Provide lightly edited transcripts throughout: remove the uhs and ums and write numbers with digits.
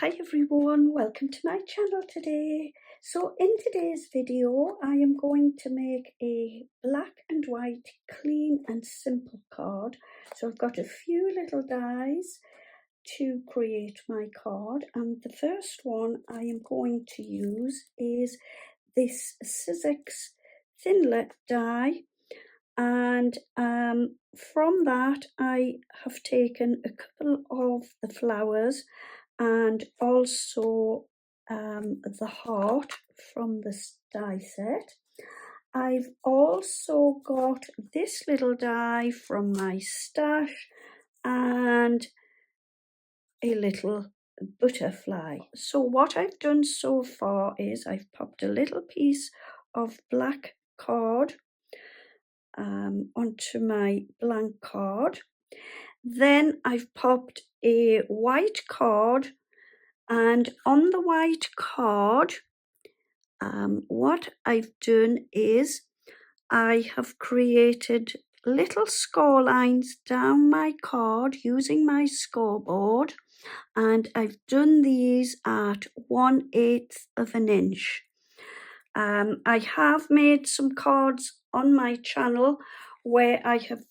Hi everyone, welcome to my channel today. So in today's video I am going to make a black and white clean and simple card. So I've got a few little dies to create my card, and the first one I am going to use is this Sizzix Thinlet die, and from that I have taken a couple of the flowers and also the heart from this die set. I've also got this little die from my stash and a little butterfly. So what I've done so far is I've popped a little piece of black card onto my blank card. Then I've popped a white card, and on the white card what I've done is I have created little score lines down my card using my scoreboard, and I've done these at 1/8 of an inch. I have made some cards on my channel where I have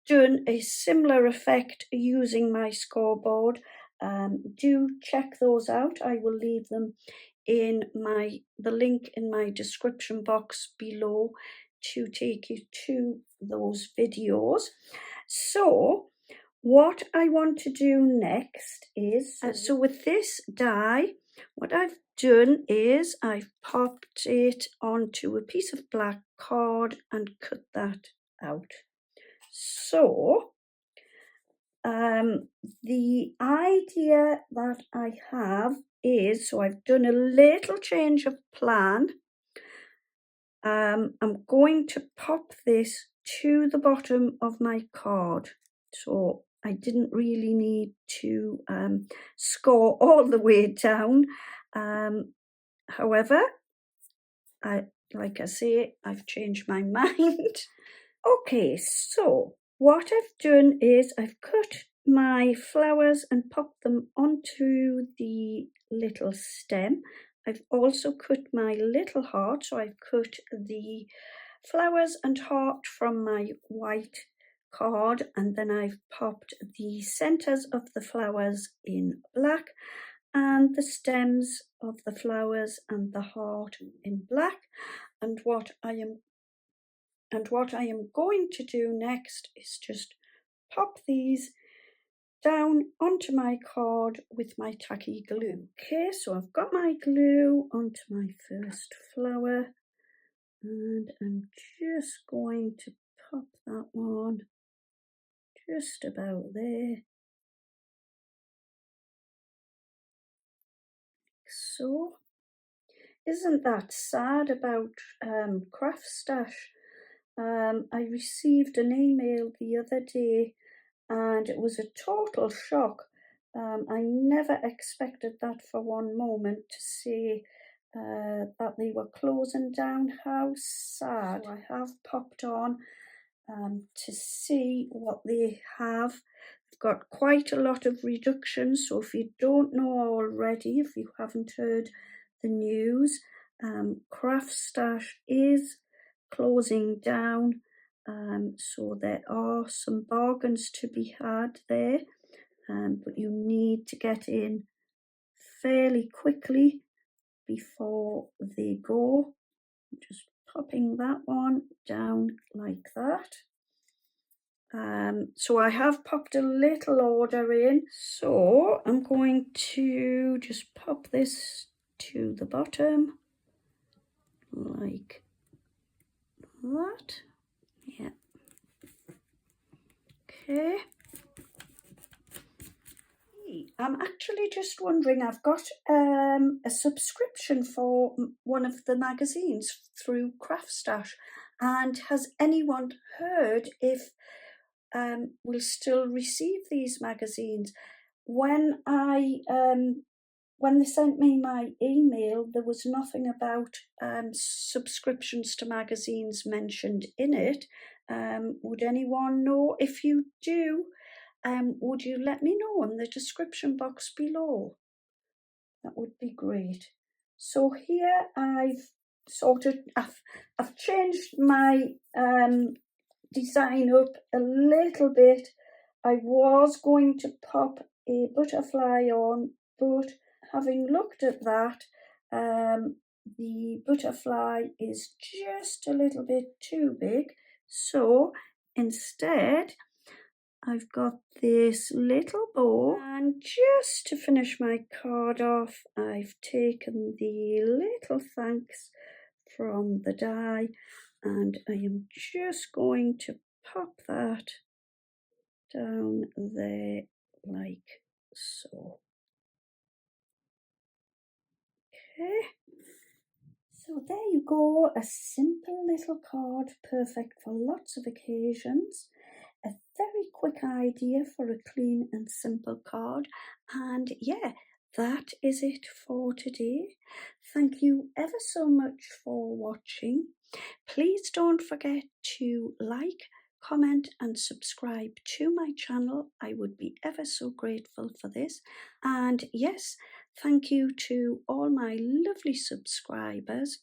done a similar effect using my scoreboard. Do check those out. I will leave them in the link in my description box below to take you to those videos. So what I want to do next is, so with this die, what I've done is I've popped it onto a piece of black card and cut that out. So the idea that I have is, so I've done a little change of plan. I'm going to pop this to the bottom of my card. So I didn't really need to score all the way down. However, like I say, I've changed my mind. Okay, so what I've done is I've cut my flowers and popped them onto the little stem. I've also cut my little heart, so I've cut the flowers and heart from my white card, and then I've popped the centres of the flowers in black and the stems of the flowers and the heart in black. And what I am going to do next is just pop these down onto my card with my tacky glue. Okay, so I've got my glue onto my first flower, and I'm just going to pop that one just about there. So, isn't that sad about Craft Stash? I received an email the other day and it was a total shock. I never expected that for one moment, to see that they were closing down. How sad. So I have popped on to see what they have. They've got quite a lot of reductions, so if you don't know already, if you haven't heard the news, Craft Stash is closing down. So there are some bargains to be had there, but you need to get in fairly quickly before they go. Just popping that one down like that. So I have popped a little order in, so I'm going to just pop this to the bottom like that. Yeah. Okay. I'm actually just wondering, I've got a subscription for one of the magazines through Craft Stash, and has anyone heard if we'll still receive these magazines? When they sent me my email, there was nothing about subscriptions to magazines mentioned in it. Would anyone know? If you do, would you let me know in the description box below? that would be great. So here I've changed my design up a little bit. I was going to pop a butterfly on, but having looked at that, the butterfly is just a little bit too big. So instead, I've got this little bow, and just to finish my card off, I've taken the little thanks from the die, and I am just going to pop that down there like so. Okay, so there you go, a simple little card, perfect for lots of occasions. A very quick idea for a clean and simple card. And yeah, that is it for today. Thank you ever so much for watching. Please don't forget to like, comment and subscribe to my channel. I would be ever so grateful for this. And yes, thank you to all my lovely subscribers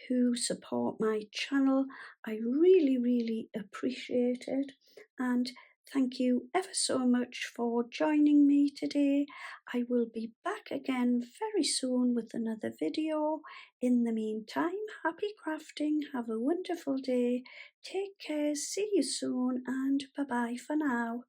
who support my channel. I really appreciate it. And thank you ever so much for joining me today. I will be back again very soon with another video. In the meantime, happy crafting, have a wonderful day, take care, see you soon, and bye bye for now.